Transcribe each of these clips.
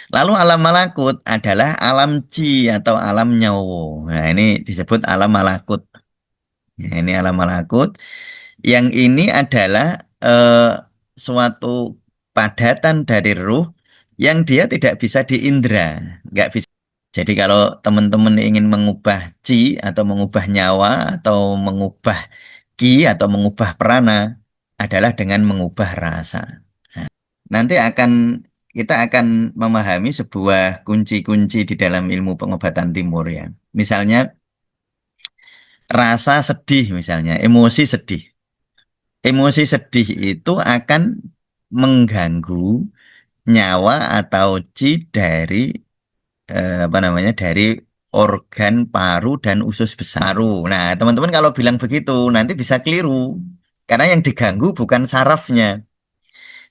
Lalu alam malakut adalah alam ci atau alam nyawo. Nah, ini disebut alam malakut. Ya, ini alam malakut. Yang ini adalah suatu padatan dari ruh yang dia tidak bisa diindra, nggak bisa. Jadi kalau teman-teman ingin mengubah ci atau mengubah nyawa atau mengubah ki atau mengubah prana adalah dengan mengubah rasa. Nanti kita akan memahami sebuah kunci-kunci di dalam ilmu pengobatan timur ya. Misalnya rasa sedih misalnya, emosi sedih. Emosi sedih itu akan mengganggu nyawa atau ci dari apa namanya dari organ paru dan usus besar. Nah, teman-teman kalau bilang begitu nanti bisa keliru karena yang diganggu bukan sarafnya.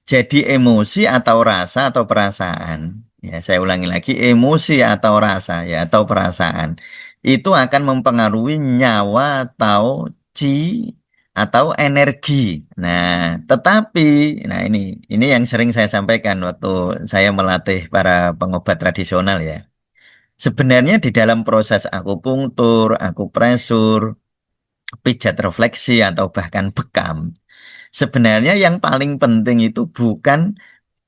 Jadi emosi atau rasa atau perasaan. Ya, saya ulangi lagi, emosi atau rasa ya atau perasaan itu akan mempengaruhi nyawa atau ci atau energi. Nah, tetapi ini yang sering saya sampaikan waktu saya melatih para pengobat tradisional ya. Sebenarnya di dalam proses akupunktur, akupresur, pijat refleksi atau bahkan bekam, sebenarnya yang paling penting itu bukan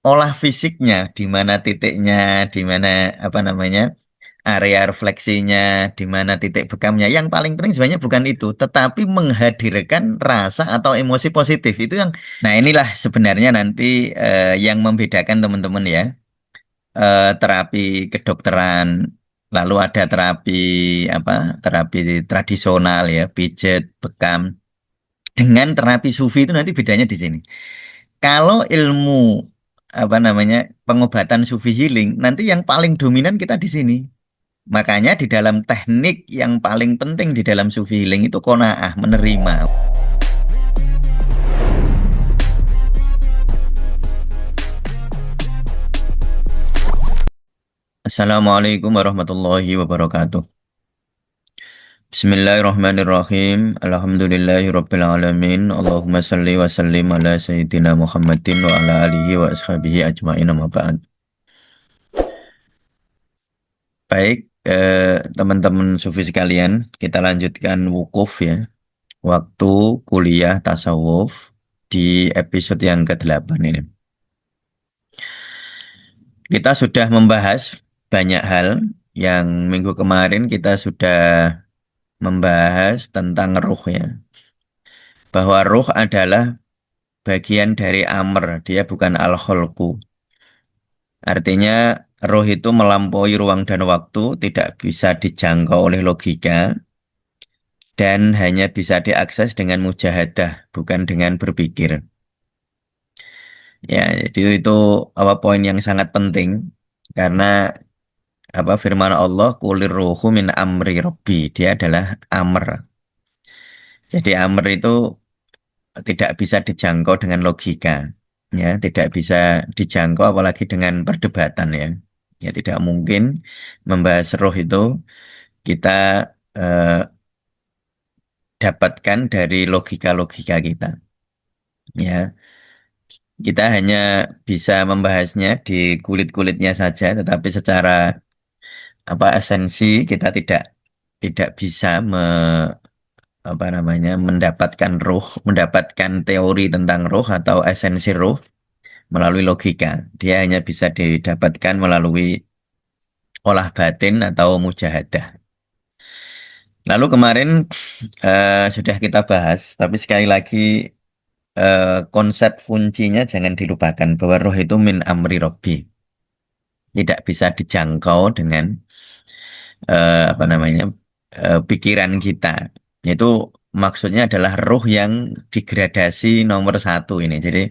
olah fisiknya, di mana titiknya, di mana apa namanya area refleksinya, di mana titik bekamnya. Yang paling penting sebenarnya bukan itu, tetapi menghadirkan rasa atau emosi positif itu yang. Nah, inilah sebenarnya nanti yang membedakan teman-teman ya. Terapi kedokteran, lalu ada terapi apa? Terapi tradisional ya, pijat, bekam. Dengan terapi sufi itu nanti bedanya di sini. Kalau ilmu apa namanya pengobatan sufi healing nanti yang paling dominan kita di sini. Makanya di dalam teknik yang paling penting di dalam sufi healing itu qanaah, menerima. Assalamualaikum warahmatullahi wabarakatuh. Bismillahirrahmanirrahim. Alhamdulillahirabbil alamin. Allahumma shalli wa sallim ala sayyidina Muhammadin wa ala alihi wa ashabihi ajmain amma ba'd. Baik, teman-teman sufi sekalian, kita lanjutkan wukuf ya. Waktu kuliah tasawuf di episode yang ke-8 ini. Kita sudah membahas banyak hal yang minggu kemarin kita sudah membahas tentang ruh ya. Bahwa ruh adalah bagian dari amr, dia bukan al-kholqu. Artinya ruh itu melampaui ruang dan waktu, tidak bisa dijangkau oleh logika, dan hanya bisa diakses dengan mujahadah, bukan dengan berpikir. Ya, jadi itu apa poin yang sangat penting karena apa firman Allah kulir ruhu min amri robbi, dia adalah amr. Jadi amr itu tidak bisa dijangkau dengan logika, ya, tidak bisa dijangkau apalagi dengan perdebatan ya. Ya tidak mungkin membahas roh itu kita eh, dapatkan dari logika-logika kita. Ya, kita hanya bisa membahasnya di kulit-kulitnya saja, tetapi secara apa esensi kita tidak bisa apa namanya mendapatkan ruh, mendapatkan teori tentang ruh atau esensi ruh melalui logika. Dia hanya bisa didapatkan melalui olah batin atau mujahadah. Lalu kemarin sudah kita bahas, tapi sekali lagi konsep kuncinya jangan dilupakan bahwa roh itu min amri robbi. Tidak bisa dijangkau dengan apa namanya pikiran kita. Itu maksudnya adalah ruh yang digradasi nomor satu ini. Jadi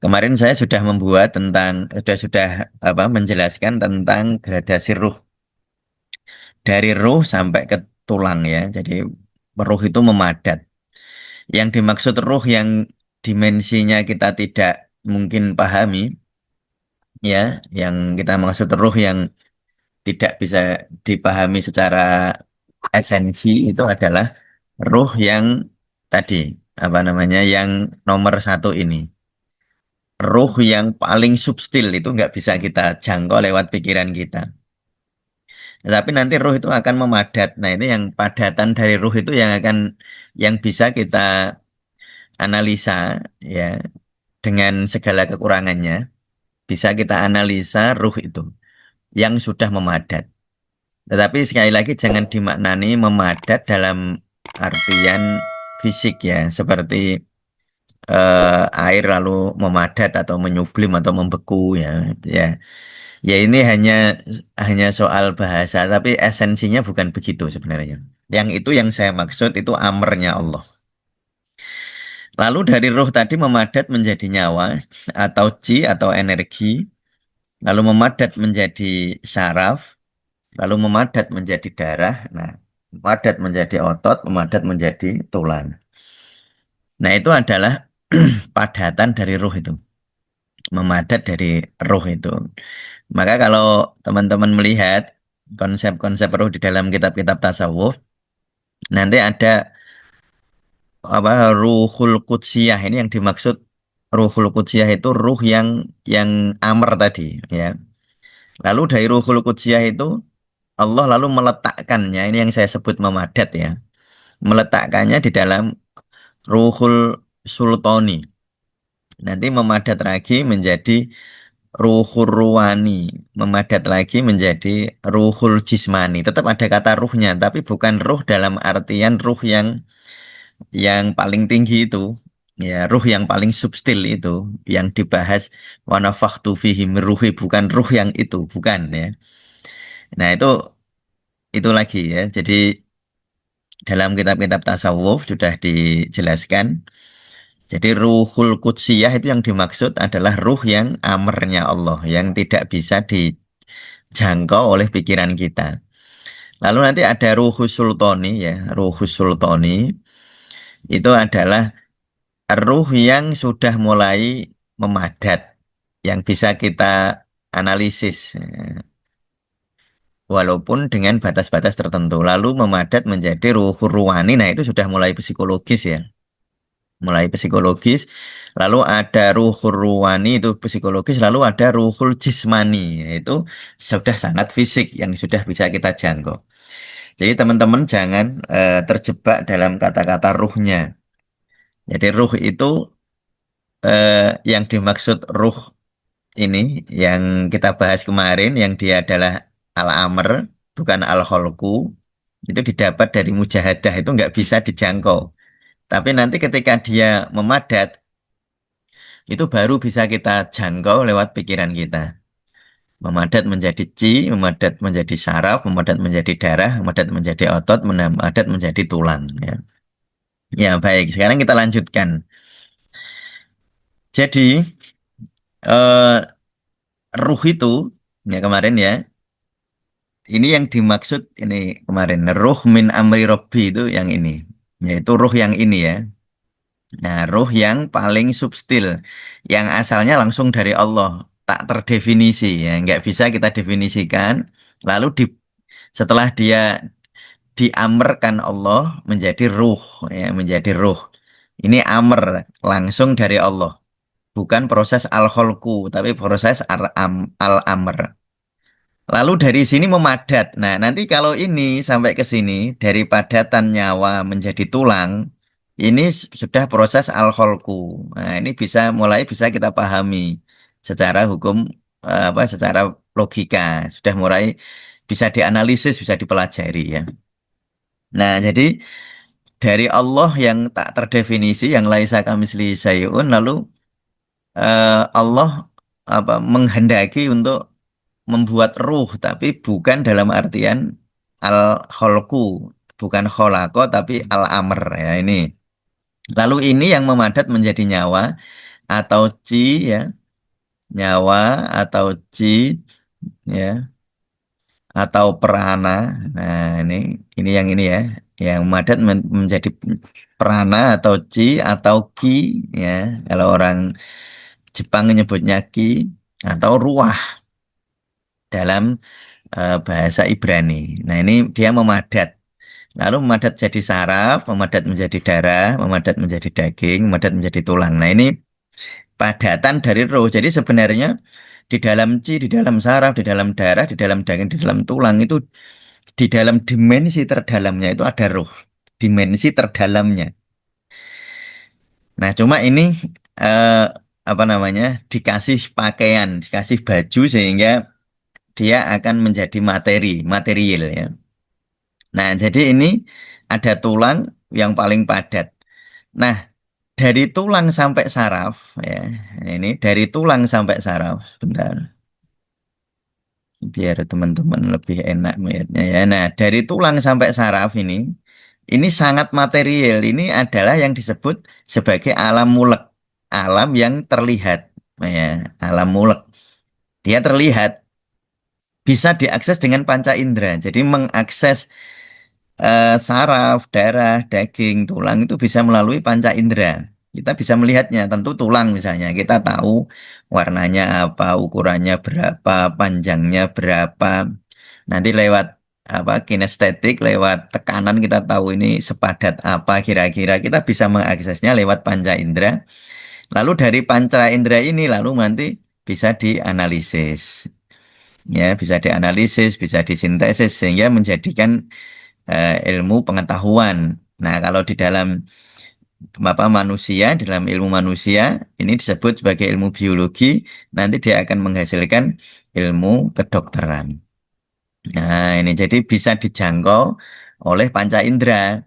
kemarin saya sudah membuat tentang sudah apa menjelaskan tentang gradasi ruh dari ruh sampai ke tulang ya. Jadi ruh itu memadat. Yang dimaksud ruh yang dimensinya kita tidak mungkin pahami ya, yang kita maksud ruh yang tidak bisa dipahami secara esensi itu adalah ruh yang tadi apa namanya yang nomor satu ini. ruh yang paling substil itu nggak bisa kita jangkau lewat pikiran kita. Tetapi nanti ruh itu akan memadat. Nah, ini yang padatan dari ruh itu yang bisa kita analisa ya dengan segala kekurangannya. Bisa kita analisa ruh itu yang sudah memadat. Tetapi sekali lagi jangan dimaknani memadat dalam artian fisik ya, seperti air lalu memadat atau menyublim atau membeku ya. Ya, ya ini hanya soal bahasa, tapi esensinya bukan begitu sebenarnya. Yang itu yang saya maksud itu amernya Allah. Lalu dari ruh tadi memadat menjadi nyawa atau chi atau energi, lalu memadat menjadi saraf, lalu memadat menjadi darah. Nah, memadat menjadi otot, memadat menjadi tulang. Nah, itu adalah padatan dari ruh itu, memadat dari ruh itu. Maka kalau teman-teman melihat konsep-konsep ruh di dalam kitab-kitab tasawuf, nanti ada apa ruhul kudsiyah ini yang dimaksud ruhul kudsiyah itu ruh yang amr tadi ya. Lalu dari ruhul kudsiyah itu Allah lalu meletakkannya ini yang saya sebut memadat ya. Meletakkannya di dalam ruhul sultani. Nanti memadat lagi menjadi ruhul ruwani, memadat lagi menjadi ruhul jismani. Tetap ada kata ruhnya, tapi bukan ruh dalam artian ruh yang paling tinggi itu. Ya, ruh yang paling substil itu yang dibahas wa nafakhtu fihi min ruhi bukan ruh yang itu, bukan ya. Nah, itu lagi ya. Jadi dalam kitab-kitab tasawuf sudah dijelaskan. Jadi ruhul kudsiyah itu yang dimaksud adalah ruh yang amernya Allah, yang tidak bisa dijangkau oleh pikiran kita. Lalu nanti ada ruhus sultani ya, ruhus sultani itu adalah ruh yang sudah mulai memadat, yang bisa kita analisis, walaupun dengan batas-batas tertentu. Lalu memadat menjadi ruh ruwani, nah itu sudah mulai psikologis ya. Mulai psikologis, lalu ada ruhul ruwani itu psikologis, lalu ada ruhul jismani, yaitu sudah sangat fisik yang sudah bisa kita jangkau. Jadi teman-teman jangan terjebak dalam kata-kata ruhnya. Jadi ruh itu yang dimaksud ruh ini yang kita bahas kemarin, yang dia adalah al-amr, bukan al-kholku, itu didapat dari mujahadah, itu nggak bisa dijangkau. Tapi nanti ketika dia memadat, itu baru bisa kita jangkau lewat pikiran kita. Memadat menjadi chi, memadat menjadi saraf, memadat menjadi darah, memadat menjadi otot, memadat menjadi tulang. Ya, ya baik. Sekarang kita lanjutkan. Jadi eh, ruh itu ya kemarin ya, ini yang dimaksud ini kemarin ruh min amri robbi itu yang ini, yaitu ruh yang ini ya. Nah, ruh yang paling substil, yang asalnya langsung dari Allah, tak terdefinisi ya, nggak bisa kita definisikan. Lalu setelah dia diamerkan Allah menjadi ruh, ya, menjadi ruh. Ini amr langsung dari Allah, bukan proses al-kholku, tapi proses al-amr. Lalu dari sini memadat. Nah, nanti kalau ini sampai ke sini, dari padatan nyawa menjadi tulang, ini sudah proses al-kholku. Nah, ini bisa kita pahami secara hukum, secara logika. Sudah mulai bisa dianalisis, bisa dipelajari ya. Nah, jadi dari Allah yang tak terdefinisi, yang laisa kamisli sayun, lalu Allah menghendaki untuk membuat ruh, tapi bukan dalam artian al-kholku, bukan kholako, tapi al-amr ya ini. Lalu ini yang memadat menjadi nyawa atau chi ya, nyawa atau chi ya, atau prana. Nah ini yang ini ya, yang memadat menjadi prana atau chi atau ki ya. Kalau orang Jepang menyebutnya ki atau ruah dalam bahasa Ibrani. Nah, ini dia memadat. Lalu memadat jadi saraf, memadat menjadi darah, memadat menjadi daging, memadat menjadi tulang. Nah, ini padatan dari roh. Jadi sebenarnya di dalam chi, di dalam saraf, di dalam darah, di dalam daging, di dalam tulang itu di dalam dimensi terdalamnya itu ada roh. Dimensi terdalamnya. Nah, cuma ini eh, apa namanya? Dikasih pakaian, dikasih baju sehingga dia akan menjadi material ya. Nah, jadi ini ada tulang yang paling padat. Nah, dari tulang sampai saraf ya. Ini dari tulang sampai saraf. Sebentar, biar teman-teman lebih enak melihatnya ya. Nah, dari tulang sampai saraf ini sangat material. Ini adalah yang disebut sebagai alam mulek, alam yang terlihat ya, alam mulek. Dia terlihat bisa diakses dengan panca indera. Jadi mengakses saraf, darah, daging, tulang itu bisa melalui panca indera. Kita bisa melihatnya, tentu tulang misalnya. Kita tahu warnanya apa, ukurannya berapa, panjangnya berapa. Nanti lewat apa kinestetik, lewat tekanan kita tahu ini sepadat apa kira-kira. Kita bisa mengaksesnya lewat panca indera. Lalu dari panca indera ini lalu nanti bisa dianalisis. Ya, bisa dianalisis, bisa disintesis sehingga menjadikan ilmu pengetahuan. Nah, kalau di dalam apa manusia, dalam ilmu manusia, ini disebut sebagai ilmu biologi, nanti dia akan menghasilkan ilmu kedokteran. Nah, ini jadi bisa dijangkau oleh panca indera.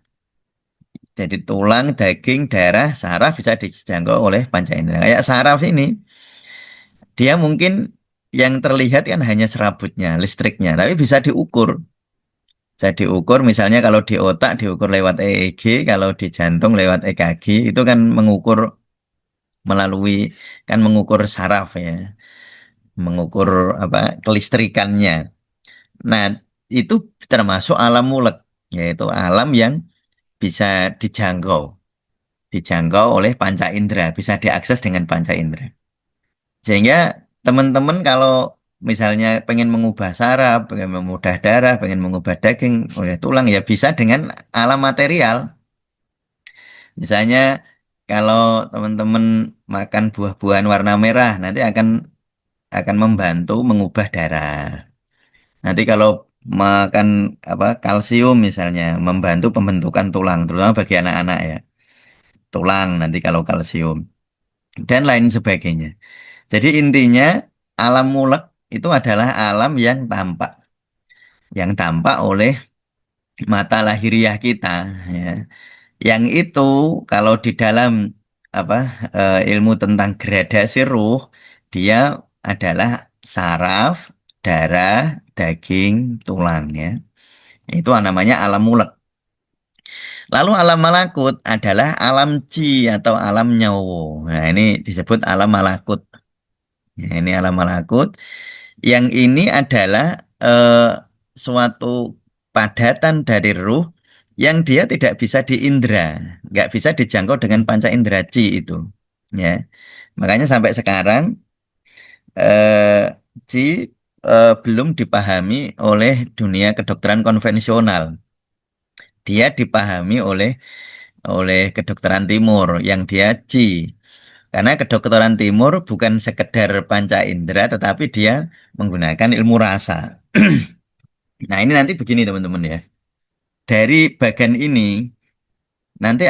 Jadi tulang, daging, darah, saraf bisa dijangkau oleh panca indera. Kayak saraf ini, dia mungkin yang terlihat kan hanya serabutnya, listriknya, tapi bisa diukur. Bisa diukur misalnya kalau di otak diukur lewat EEG, kalau di jantung lewat EKG, itu kan mengukur melalui kan mengukur saraf ya, mengukur apa kelistrikannya. Nah, itu termasuk alam mulek, yaitu alam yang bisa dijangkau, dijangkau oleh panca indera, bisa diakses dengan panca indera. Sehingga teman-teman kalau misalnya pengen mengubah saraf, pengen mengubah darah, pengen mengubah daging, oleh tulang ya bisa dengan alam material. Misalnya kalau teman-teman makan buah-buahan warna merah nanti akan membantu mengubah darah. Nanti kalau makan apa kalsium misalnya membantu pembentukan tulang, terutama bagi anak-anak ya. Tulang nanti kalau kalsium dan lain sebagainya. Jadi intinya alam mulek itu adalah alam yang tampak oleh mata lahiriah kita ya. Yang itu kalau di dalam apa ilmu tentang gradasi ruh, dia adalah saraf, darah, daging, tulang ya. Itu namanya alam mulek. Lalu alam malakut adalah alam chi atau alam nyawa. Nah, ini disebut alam malakut. Ya, ini alam malakut. Yang ini adalah suatu padatan dari ruh yang dia tidak bisa diindra, nggak bisa dijangkau dengan panca indera chi itu. Ya, makanya sampai sekarang chi belum dipahami oleh dunia kedokteran konvensional. Dia dipahami oleh kedokteran timur yang dia chi. Karena kedokteran timur bukan sekedar panca indera, tetapi dia menggunakan ilmu rasa. Nah, ini nanti begini teman-teman ya. Dari bagian ini nanti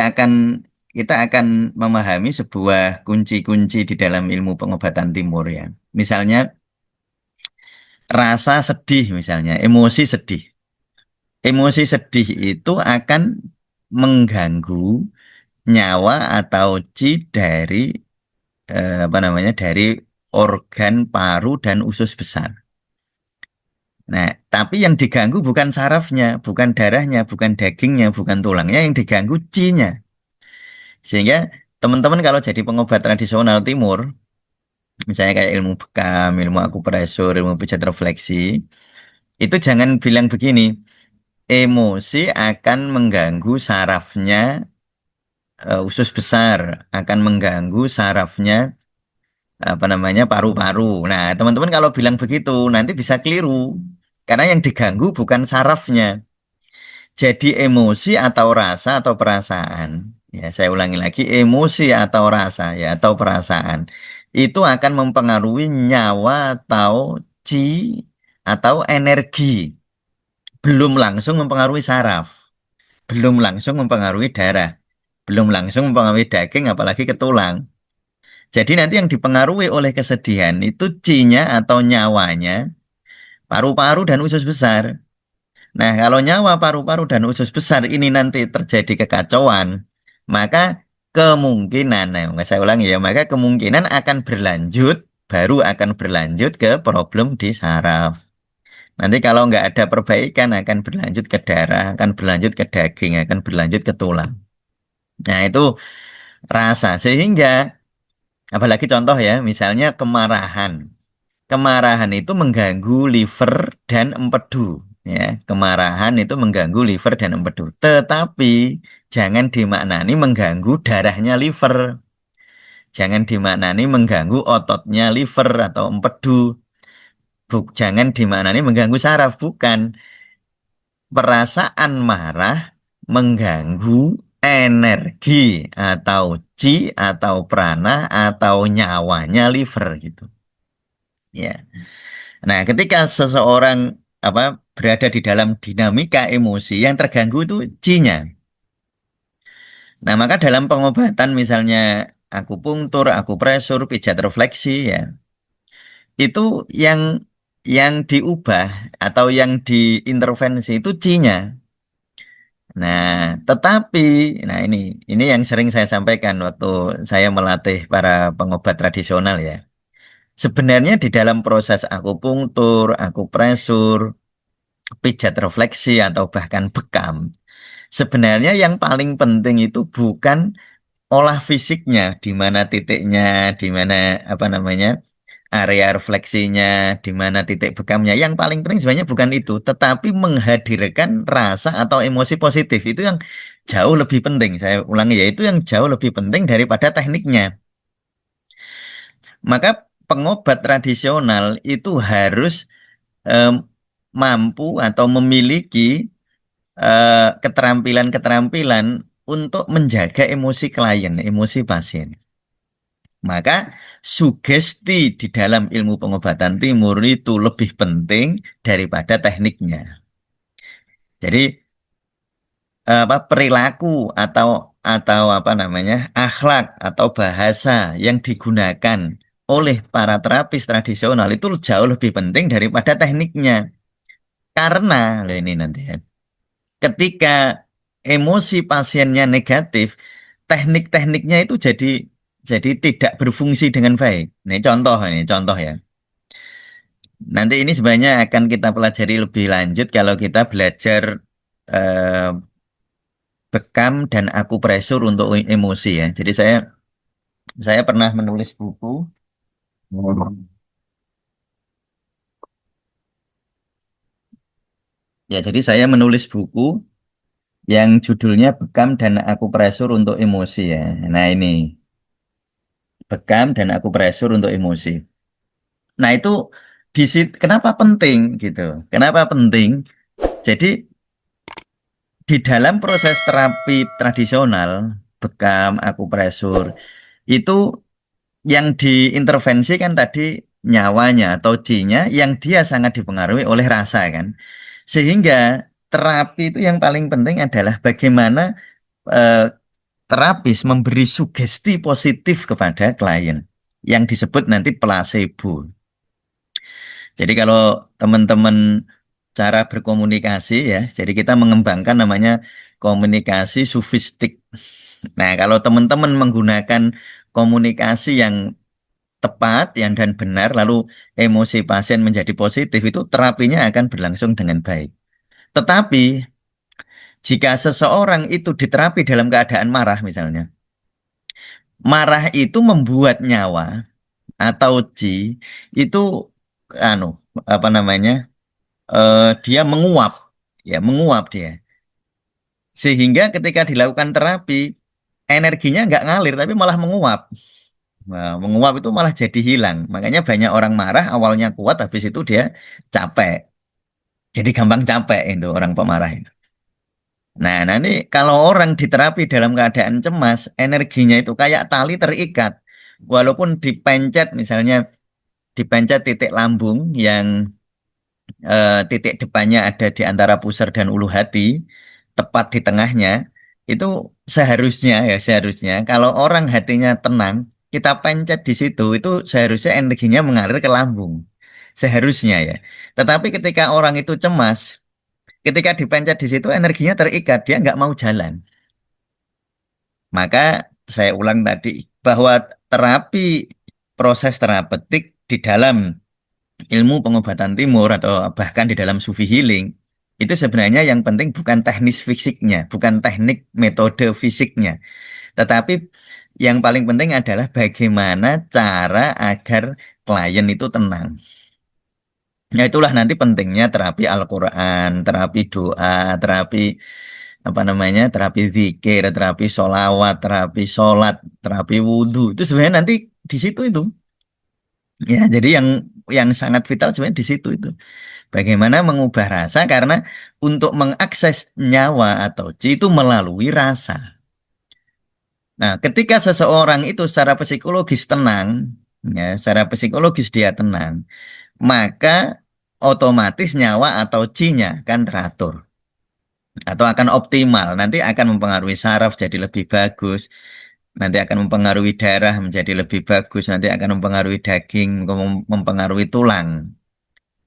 kita akan memahami sebuah kunci-kunci di dalam ilmu pengobatan timur ya. Misalnya rasa sedih misalnya, emosi sedih. Emosi sedih itu akan mengganggu nyawa atau chi dari apa namanya dari organ paru dan usus besar. Nah, tapi yang diganggu bukan sarafnya, bukan darahnya, bukan dagingnya, bukan tulangnya, yang diganggu chi-nya. Sehingga teman-teman kalau jadi pengobat tradisional timur, misalnya kayak ilmu bekam, ilmu akupresur, ilmu pijat refleksi, itu jangan bilang begini, emosi akan mengganggu sarafnya usus besar, akan mengganggu sarafnya apa namanya paru-paru. Nah, teman-teman kalau bilang begitu nanti bisa keliru. Karena yang diganggu bukan sarafnya. Jadi emosi atau rasa atau perasaan. Ya, saya ulangi lagi, emosi atau rasa ya atau perasaan itu akan mempengaruhi nyawa atau chi atau energi, belum langsung mempengaruhi saraf, belum langsung mempengaruhi darah, belum langsung mempengaruhi daging apalagi ke tulang. Jadi nanti yang dipengaruhi oleh kesedihan itu chi-nya atau nyawanya, paru-paru dan usus besar. Nah, kalau nyawa paru-paru dan usus besar ini nanti terjadi kekacauan, maka kemungkinan, nah, saya ulangi ya, maka kemungkinan akan berlanjut, baru akan berlanjut ke problem di saraf. Nanti kalau nggak ada perbaikan akan berlanjut ke darah, akan berlanjut ke daging, akan berlanjut ke tulang. Nah, itu rasa. Sehingga, apalagi contoh ya, misalnya kemarahan. Kemarahan itu mengganggu liver dan empedu. Ya, kemarahan itu mengganggu liver dan empedu. Tetapi jangan dimaknani mengganggu darahnya liver. Jangan dimaknani mengganggu ototnya liver atau empedu. Jangan dimaknani mengganggu saraf. Bukan. Perasaan marah mengganggu energi atau chi atau prana atau nyawanya liver gitu. Ya. Nah, ketika seseorang apa berada di dalam dinamika emosi yang terganggu itu chi-nya. Nah, maka dalam pengobatan misalnya akupunktur, akupresur, pijat refleksi ya, itu yang diubah atau yang diintervensi itu chi-nya. Nah, tetapi nah ini yang sering saya sampaikan waktu saya melatih para pengobat tradisional ya. Sebenarnya di dalam proses akupunktur, akupresur, pijat refleksi atau bahkan bekam. Sebenarnya yang paling penting itu bukan olah fisiknya, di mana titiknya, di mana apa namanya area refleksinya, di mana titik bekamnya. Yang paling penting sebenarnya bukan itu, tetapi menghadirkan rasa atau emosi positif itu yang jauh lebih penting. Saya ulangi ya, itu yang jauh lebih penting daripada tekniknya. Maka pengobat tradisional itu harus em, mampu atau memiliki keterampilan-keterampilan untuk menjaga emosi klien, emosi pasien. Maka sugesti di dalam ilmu pengobatan timur itu lebih penting daripada tekniknya. Jadi apa perilaku atau apa namanya akhlak atau bahasa yang digunakan oleh para terapis tradisional itu jauh lebih penting daripada tekniknya. Karena loh ini nanti ya. Ketika emosi pasiennya negatif, teknik-tekniknya itu jadi tidak berfungsi dengan baik. Ini contoh ya. Nanti ini sebenarnya akan kita pelajari lebih lanjut kalau kita belajar eh, bekam dan akupresur untuk emosi ya. Jadi saya pernah menulis buku. Ya, jadi saya menulis buku yang judulnya Bekam dan Akupresur untuk Emosi ya. Nah, ini bekam dan akupresur untuk emosi. Nah, itu di situ kenapa penting gitu? Kenapa penting? Jadi di dalam proses terapi tradisional, bekam, akupresur, itu yang diintervensi kan tadi nyawanya atau chi-nya yang dia sangat dipengaruhi oleh rasa kan. Sehingga terapi itu yang paling penting adalah bagaimana eh, terapis memberi sugesti positif kepada klien yang disebut nanti placebo. Jadi kalau teman-teman cara berkomunikasi ya, jadi kita mengembangkan namanya komunikasi sufistik. Nah, kalau teman-teman menggunakan komunikasi yang tepat, yang dan benar, lalu emosi pasien menjadi positif, itu terapinya akan berlangsung dengan baik. Tetapi jika seseorang itu diterapi dalam keadaan marah misalnya, marah itu membuat nyawa atau ji itu anu apa namanya dia menguap ya menguap dia sehingga ketika dilakukan terapi energinya nggak ngalir tapi malah menguap. Nah, menguap itu malah jadi hilang, makanya banyak orang marah awalnya kuat habis itu dia capek, jadi gampang capek itu orang pemarah itu. Nah, nanti kalau orang diterapi dalam keadaan cemas, energinya itu kayak tali terikat. Walaupun dipencet, misalnya dipencet titik lambung yang titik depannya ada di antara pusar dan ulu hati, tepat di tengahnya, itu seharusnya ya seharusnya kalau orang hatinya tenang, kita pencet di situ, itu seharusnya energinya mengalir ke lambung. Seharusnya ya. Tetapi ketika orang itu cemas, ketika dipencet di situ energinya terikat, dia nggak mau jalan. Maka saya ulang tadi bahwa terapi proses terapeutik di dalam ilmu pengobatan timur atau bahkan di dalam Sufi healing itu sebenarnya yang penting bukan teknis fisiknya, bukan teknik metode fisiknya, tetapi yang paling penting adalah bagaimana cara agar klien itu tenang. Ya itulah nanti pentingnya terapi Al-Quran, terapi doa, terapi apa namanya, terapi zikir, terapi sholawat, terapi sholat, terapi wudhu. Itu sebenarnya nanti di situ itu. Ya, jadi yang sangat vital sebenarnya di situ itu. Bagaimana mengubah rasa karena untuk mengakses nyawa atau chi itu melalui rasa. Nah, ketika seseorang itu secara psikologis tenang, ya, secara psikologis dia tenang, maka otomatis nyawa atau chi-nya akan teratur atau akan optimal. Nanti akan mempengaruhi saraf jadi lebih bagus, nanti akan mempengaruhi darah menjadi lebih bagus, nanti akan mempengaruhi daging, mempengaruhi tulang.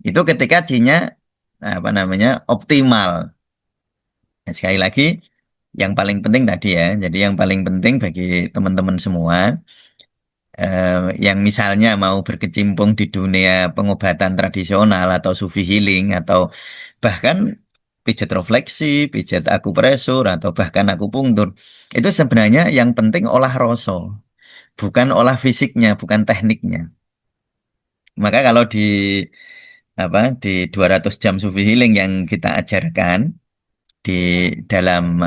Itu ketika chi-nya apa namanya optimal. Nah, sekali lagi, yang paling penting tadi ya, jadi yang paling penting bagi teman-teman semua, yang misalnya mau berkecimpung di dunia pengobatan tradisional atau sufi healing atau bahkan pijat refleksi, pijat akupresur atau bahkan akupunktur, itu sebenarnya yang penting olah rasa, bukan olah fisiknya, bukan tekniknya. Maka kalau di apa di 200 jam sufi healing yang kita ajarkan di dalam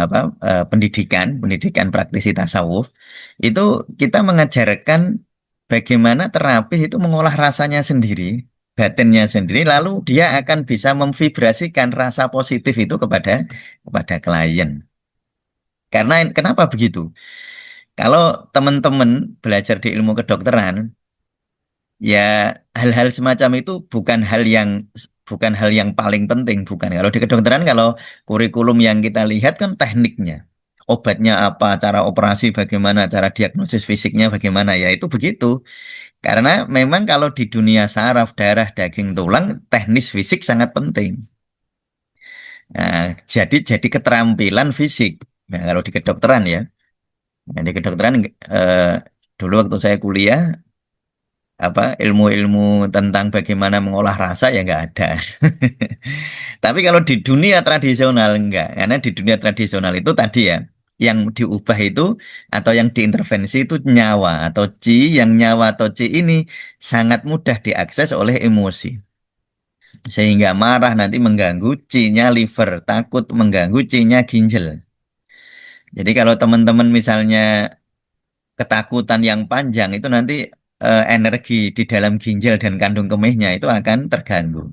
pendidikan pendidikan praktisi tasawuf itu kita mengajarkan bagaimana terapis itu mengolah rasanya sendiri, batinnya sendiri, lalu dia akan bisa memvibrasikan rasa positif itu kepada klien. Karena kenapa begitu? Kalau teman-teman belajar di ilmu kedokteran, ya hal-hal semacam itu bukan hal yang paling penting, bukan. Kalau di kedokteran, kalau kurikulum yang kita lihat kan tekniknya, obatnya apa, cara operasi bagaimana, cara diagnosis fisiknya bagaimana, ya itu begitu. Karena memang kalau di dunia saraf, darah, daging, tulang, teknis fisik sangat penting. Nah, jadi keterampilan fisik. Nah, kalau di kedokteran ya, nah, di kedokteran eh, dulu waktu saya kuliah ilmu-ilmu tentang bagaimana mengolah rasa ya nggak ada. Tapi kalau di dunia tradisional enggak, karena di dunia tradisional itu tadi ya, yang diubah itu atau yang diintervensi itu nyawa atau chi, yang nyawa atau chi ini sangat mudah diakses oleh emosi. Sehingga marah nanti mengganggu chi-nya liver, takut mengganggu chi-nya ginjal. Jadi kalau teman-teman misalnya ketakutan yang panjang itu nanti energi di dalam ginjal dan kandung kemihnya itu akan terganggu.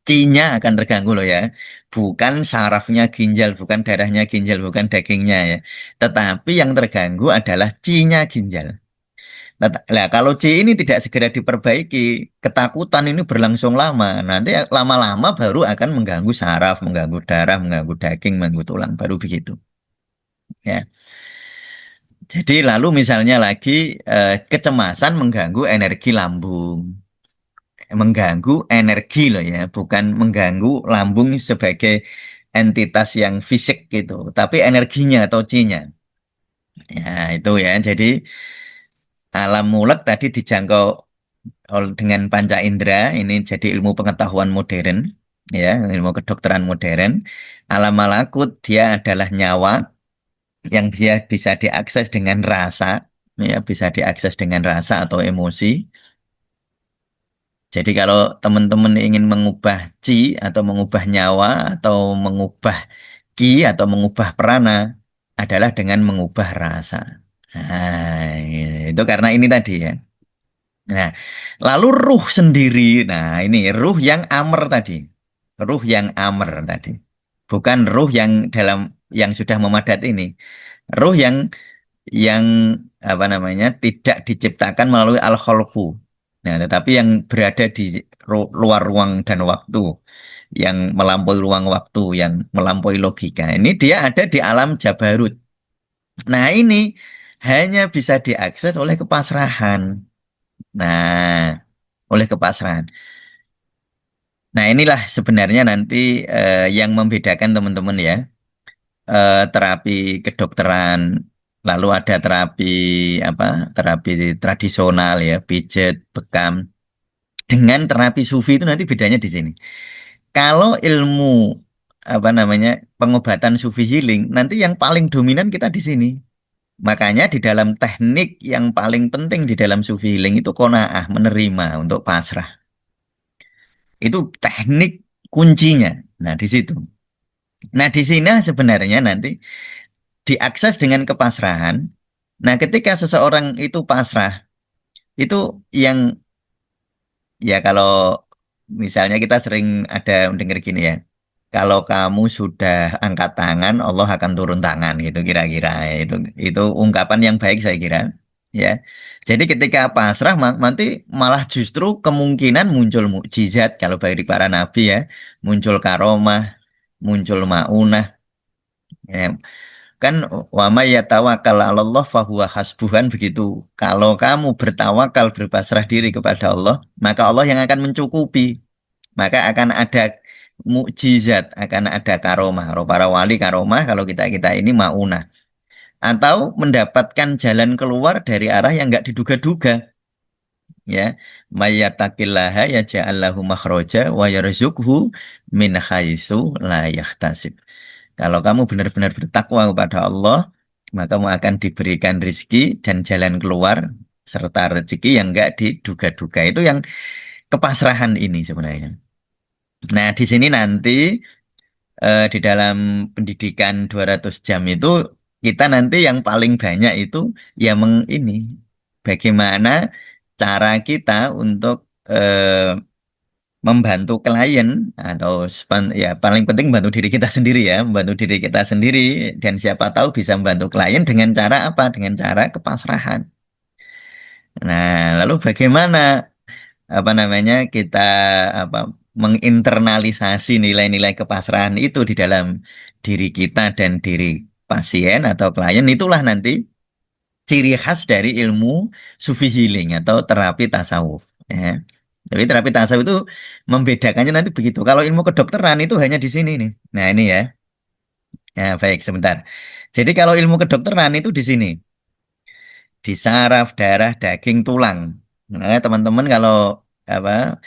Chi-nya akan terganggu loh ya. Bukan sarafnya ginjal, bukan darahnya ginjal, bukan dagingnya ya. Tetapi yang terganggu adalah chi-nya ginjal. Nah, kalau chi ini tidak segera diperbaiki, ketakutan ini berlangsung lama. Nanti lama-lama baru akan mengganggu saraf, mengganggu darah, mengganggu daging, mengganggu tulang, baru begitu. Ya. Jadi lalu misalnya lagi kecemasan mengganggu energi lambung, mengganggu energi loh ya, bukan mengganggu lambung sebagai entitas yang fisik gitu, tapi energinya atau chi-nya. Ya itu ya, jadi alam mulek tadi dijangkau dengan panca indera, ini jadi ilmu pengetahuan modern, ya, ilmu kedokteran modern. Alam malakut dia adalah nyawa yang dia bisa diakses dengan rasa, ya, bisa diakses dengan rasa atau emosi. Jadi kalau teman-teman ingin mengubah chi atau mengubah nyawa atau mengubah ki atau mengubah prana adalah dengan mengubah rasa. Nah, itu karena ini tadi ya. Nah, lalu ruh sendiri. Nah, ini ruh yang amer tadi. Ruh yang amer tadi. bukan ruh yang dalam yang sudah memadat ini. Ruh yang apa namanya tidak diciptakan melalui al-khalqu. Nah, tetapi yang berada di luar ruang dan waktu, yang melampaui ruang waktu, yang melampaui logika. Ini dia ada di alam Jabarut. Nah, ini hanya bisa diakses oleh kepasrahan. Nah, oleh kepasrahan. Nah, inilah sebenarnya nanti yang membedakan teman-teman ya. Terapi kedokteran, lalu ada terapi apa? Terapi tradisional ya, pijet, bekam. Dengan terapi sufi itu nanti bedanya di sini. Kalau ilmu apa namanya pengobatan sufi healing, nanti yang paling dominan kita di sini. Makanya di dalam teknik yang paling penting di dalam sufi healing itu qanaah, menerima untuk pasrah. Itu teknik kuncinya. Nah, di situ. Nah, di sini sebenarnya nanti diakses dengan kepasrahan. Nah, ketika seseorang itu pasrah, itu yang ya kalau misalnya kita sering ada mendengar gini ya, kalau kamu sudah angkat tangan, Allah akan turun tangan gitu kira-kira. Itu ungkapan yang baik saya kira. Ya, jadi ketika pasrah nanti malah justru kemungkinan muncul mukjizat kalau bagi para nabi ya, muncul karomah, muncul maunah. Ya, kan wa may yatawakkal 'alallah fahuwa hasbuhan begitu. Kalau kamu bertawakal berpasrah diri kepada Allah, maka Allah yang akan mencukupi. Maka akan ada mukjizat, akan ada karomah. Para wali karomah kalau kita ini maunah atau mendapatkan jalan keluar dari arah yang nggak diduga-duga. Ya, mayyataqillaha yaj'al lahu makhraja wa yarzuqhu min haitsu la yahtasib. Kalau kamu benar-benar bertakwa kepada Allah, maka kamu akan diberikan rizki dan jalan keluar serta rezeki yang enggak diduga-duga. Itu yang kepasrahan ini sebenarnya. Nah, di sini nanti di dalam pendidikan 200 jam itu kita nanti yang paling banyak itu ya ini bagaimana cara kita untuk membantu klien atau ya paling penting membantu diri kita sendiri ya, membantu diri kita sendiri dan siapa tahu bisa membantu klien dengan cara apa? Dengan cara kepasrahan. Nah, lalu bagaimana apa namanya kita apa menginternalisasi nilai-nilai kepasrahan itu di dalam diri kita dan diri pasien atau klien itulah nanti ciri khas dari ilmu sufi healing atau terapi tasawuf. Ya. Tapi terapi tasawuf itu membedakannya nanti begitu. Kalau ilmu kedokteran itu hanya di sini nih. Nah ini ya. Ya baik sebentar. Jadi kalau ilmu kedokteran itu di sini. Di saraf, darah, daging, tulang. Nah teman-teman kalau apa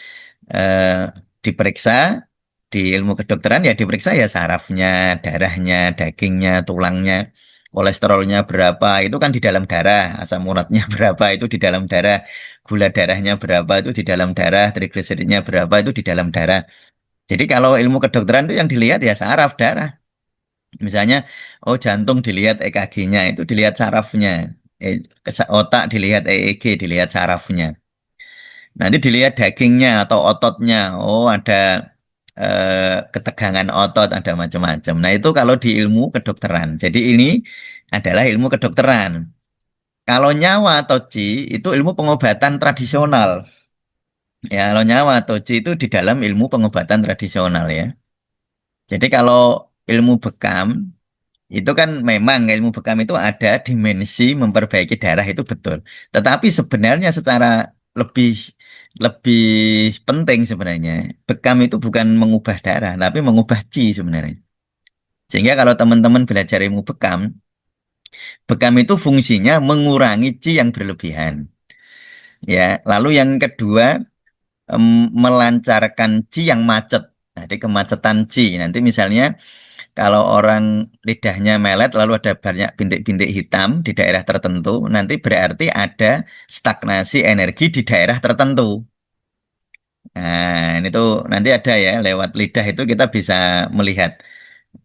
eh, diperiksa di ilmu kedokteran ya diperiksa ya sarafnya, darahnya, dagingnya, tulangnya, kolesterolnya berapa itu kan di dalam darah, asam uratnya berapa itu di dalam darah, gula darahnya berapa itu di dalam darah, trigliseridnya berapa itu di dalam darah. Jadi kalau ilmu kedokteran itu yang dilihat ya saraf darah. Misalnya, oh jantung dilihat EKG-nya itu dilihat sarafnya, otak dilihat EEG dilihat sarafnya. Nanti dilihat dagingnya atau ototnya. Oh, ada ketegangan otot, ada macam-macam. Nah, itu kalau di ilmu kedokteran. Jadi ini adalah ilmu kedokteran. Kalau nyawa atau ci itu ilmu pengobatan tradisional. Ya, kalau nyawa atau ci itu di dalam ilmu pengobatan tradisional ya. Jadi kalau ilmu bekam itu kan memang ilmu bekam itu ada dimensi memperbaiki darah itu betul. Tetapi sebenarnya secara lebih lebih penting sebenarnya bekam itu bukan mengubah darah, tapi mengubah chi sebenarnya. Sehingga kalau teman-teman belajar ilmu bekam, bekam itu fungsinya mengurangi chi yang berlebihan. Ya, lalu yang kedua melancarkan chi yang macet. Jadi kemacetan chi. Nanti misalnya kalau orang lidahnya melet lalu ada banyak bintik-bintik hitam di daerah tertentu, nanti berarti ada stagnasi energi di daerah tertentu. Nah, ini tuh nanti ada ya lewat lidah itu kita bisa melihat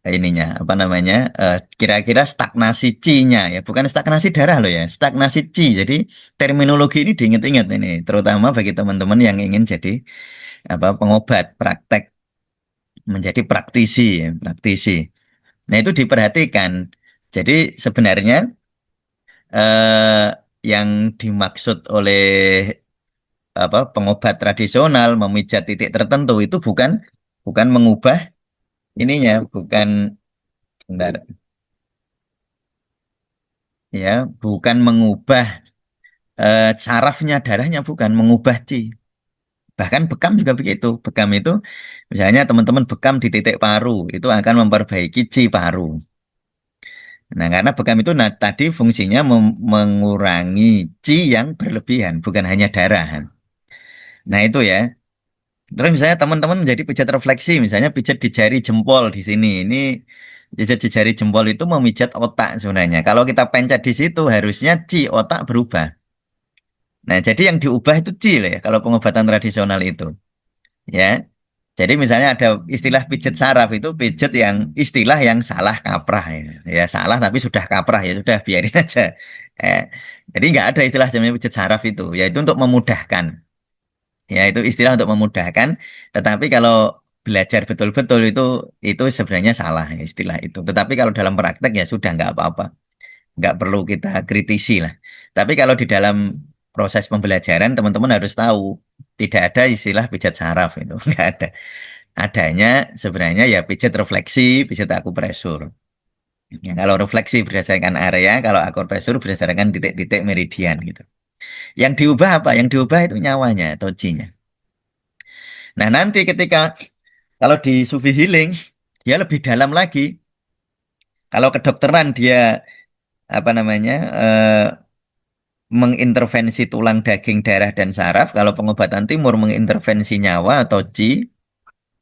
ininya apa namanya kira-kira stagnasi chi-nya ya, bukan stagnasi darah loh ya, stagnasi chi. Jadi terminologi ini diingat-ingat ini, terutama bagi teman-teman yang ingin jadi apa pengobat praktek menjadi praktisi, ya, praktisi. Nah, itu diperhatikan. Jadi sebenarnya eh, yang dimaksud oleh pengobat tradisional memijat titik tertentu itu bukan bukan mengubah ininya, bukan bentar, ya, bukan mengubah sarafnya darahnya, bukan mengubah chi. Bahkan bekam juga begitu. Bekam itu misalnya teman-teman bekam di titik paru itu akan memperbaiki chi paru. Nah, karena bekam itu tadi fungsinya mengurangi chi yang berlebihan, bukan hanya darah. Nah, itu ya. Terus misalnya teman-teman menjadi pijat refleksi, misalnya pijat di jari jempol di sini. Ini pijat di jari jempol itu memijat otak sebenarnya. Kalau kita pencet di situ harusnya chi otak berubah. Nah, jadi yang diubah itu chi lah ya, kalau pengobatan tradisional itu. Ya. Jadi misalnya ada istilah pijat saraf itu pijat yang istilah yang salah kaprah ya. Ya salah tapi sudah kaprah ya sudah biarin aja. Eh, jadi nggak ada istilah namanya pijat saraf itu. Ya itu untuk memudahkan. Ya itu istilah untuk memudahkan. Tetapi kalau belajar betul-betul itu sebenarnya salah ya, istilah itu. Tetapi kalau dalam praktek ya sudah nggak apa-apa. Nggak perlu kita kritisi lah. Tapi kalau di dalam proses pembelajaran teman-teman harus tahu tidak ada istilah pijat saraf itu nggak ada. Adanya sebenarnya ya pijat refleksi, pijat akupresur. Ya, kalau refleksi berdasarkan area, kalau akupresur berdasarkan titik-titik meridian gitu. Yang diubah apa? Yang diubah itu nyawanya atau chi-nya. Nah, nanti ketika kalau di Sufi Healing dia lebih dalam lagi. Kalau kedokteran dia apa namanya mengintervensi tulang, daging, darah dan saraf. Kalau pengobatan timur mengintervensi nyawa atau chi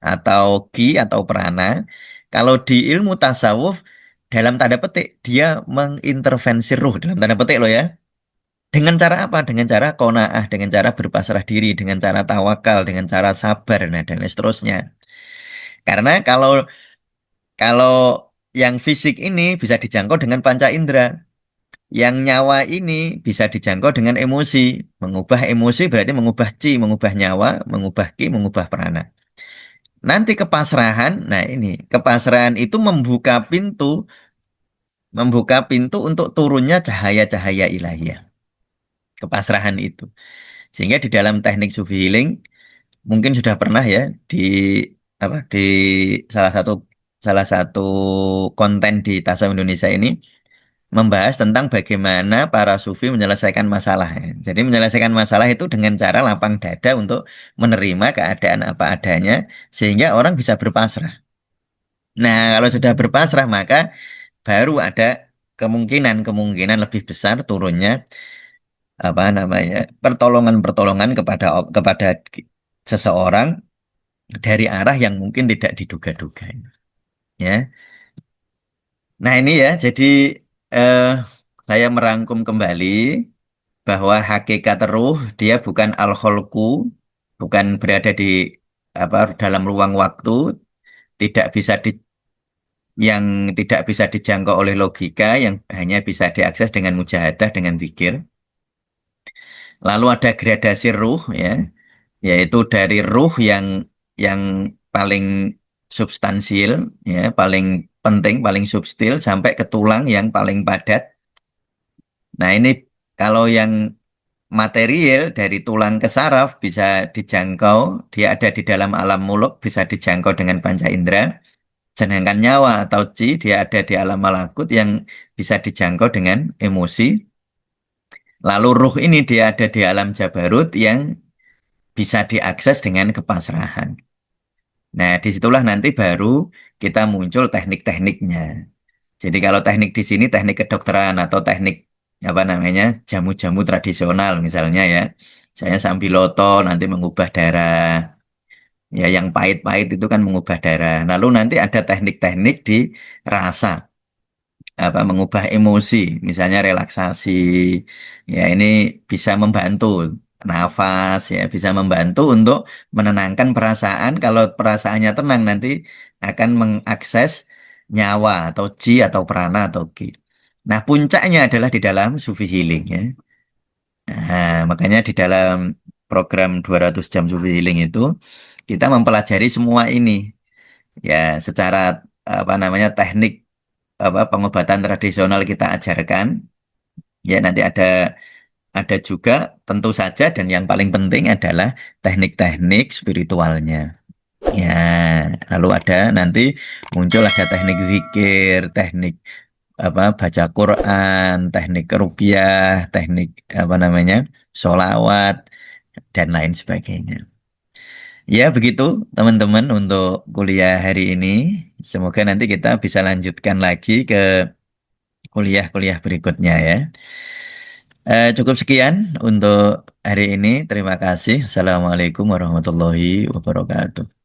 atau ki atau prana. Kalau di ilmu tasawuf dalam tanda petik dia mengintervensi ruh dalam tanda petik loh ya. Dengan cara apa? Dengan cara qanaah, dengan cara berpasrah diri, dengan cara tawakal, dengan cara sabar, nah dan seterusnya. Karena kalau kalau yang fisik ini bisa dijangkau dengan panca indera, yang nyawa ini bisa dijangkau dengan emosi. Mengubah emosi berarti mengubah chi, mengubah nyawa, mengubah ki, mengubah prana. Nanti kepasrahan, nah ini kepasrahan itu membuka pintu untuk turunnya cahaya-cahaya ilahiyah. Kepasrahan itu. Sehingga di dalam teknik Sufi Healing mungkin sudah pernah ya di di salah satu salah satu konten di Tasawuf Indonesia ini membahas tentang bagaimana para sufi menyelesaikan masalah. Ya. Jadi menyelesaikan masalah itu dengan cara lapang dada untuk menerima keadaan apa adanya sehingga orang bisa berpasrah. Nah, kalau sudah berpasrah maka baru ada kemungkinan lebih besar turunnya apa namanya pertolongan-pertolongan kepada seseorang dari arah yang mungkin tidak diduga-duga. Ya. Nah, ini ya, jadi eh, saya merangkum kembali bahwa hakikat ruh dia bukan al-kholqu, bukan berada di dalam ruang waktu, tidak bisa di yang tidak bisa dijangkau oleh logika, yang hanya bisa diakses dengan mujahadah, dengan zikir. Lalu ada gradasi ruh ya, yaitu dari ruh yang paling substansial ya, paling penting, paling substil sampai ke tulang yang paling padat. Nah, ini kalau yang material dari tulang ke saraf bisa dijangkau, dia ada di dalam alam muluk, bisa dijangkau dengan panca indera. Sedangkan nyawa atau chi dia ada di alam malakut yang bisa dijangkau dengan emosi. Lalu ruh ini dia ada di alam jabarut yang bisa diakses dengan kepasrahan. Nah, disitulah nanti baru kita muncul teknik-tekniknya. Jadi kalau teknik di sini teknik kedokteran atau teknik apa namanya jamu-jamu tradisional misalnya ya, saya sambiloto nanti mengubah darah, ya yang pahit-pahit itu kan mengubah darah. Lalu nanti ada teknik-teknik di rasa, mengubah emosi, misalnya relaksasi, ya ini bisa membantu nafas, ya bisa membantu untuk menenangkan perasaan. Kalau perasaannya tenang nanti akan mengakses nyawa atau chi atau prana atau ki. Nah, puncaknya adalah di dalam Sufi Healing ya. Nah, makanya di dalam program 200 jam Sufi Healing itu kita mempelajari semua ini. Ya, secara apa namanya teknik apa pengobatan tradisional kita ajarkan. Ya, nanti ada juga tentu saja dan yang paling penting adalah teknik-teknik spiritualnya. Ya, lalu ada nanti muncul ada teknik zikir, teknik apa baca Quran, teknik ruqyah, teknik apa namanya sholawat dan lain sebagainya. Ya, begitu teman-teman untuk kuliah hari ini. Semoga nanti kita bisa lanjutkan lagi ke kuliah-kuliah berikutnya ya. Cukup sekian untuk hari ini. Terima kasih. Assalamualaikum warahmatullahi wabarakatuh.